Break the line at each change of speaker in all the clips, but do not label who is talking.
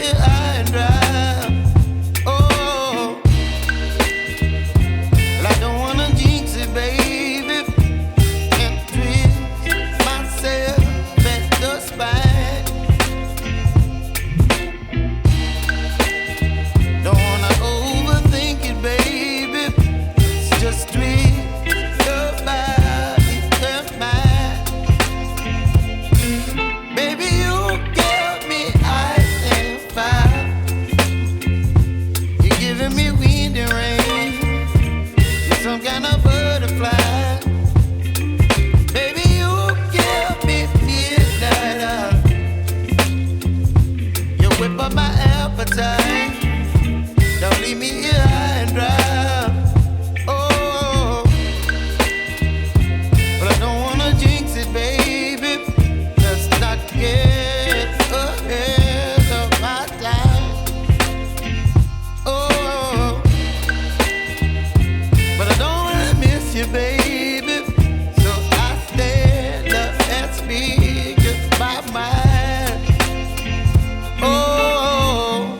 here high and dry. Oh, well, I don't wanna jinx it, baby, and twist myself at the spine. Don't wanna overthink it, baby. It's just twist your body and mine. Baby, you give me ice and fire. You're giving me wind and rain. You're some kind of butterfly. Baby, you give me midnight. You whip up my appetite. Don't leave me here high and dry. Oh, but I don't wanna jinx it, baby. Let's not get ahead of my time. Oh, but I don't wanna miss you, baby. So I stand up and speak my mind. Oh.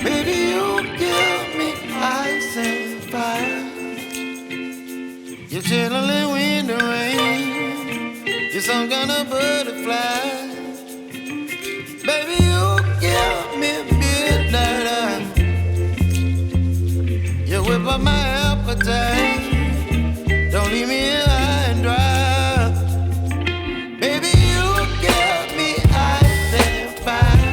Baby, you give me ice and fire. You're chilling wind and rain. You're some kind of butterfly. Baby, you give me midnight. You whip up my appetite. Don't leave me here high and dry. Baby, you give me ice and fire.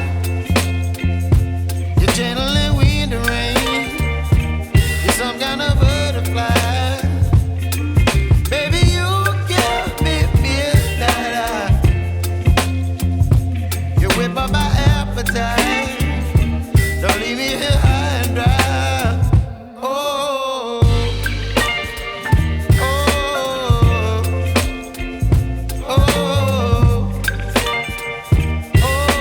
You're channeling wind and rain. You're some kind of butterfly. Baby, you give me midnight. You whip up my appetite. Don't leave me here high and dry. Oh, oh, oh, oh,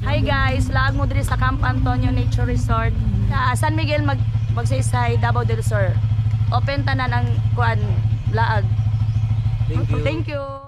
Hi guys, laag mo diri sa Camp Antonio Nature Resort sa San Miguel, Magsaysay, Davao del Sur. Open tanan ang kuan laag.
Thank you.
Thank you.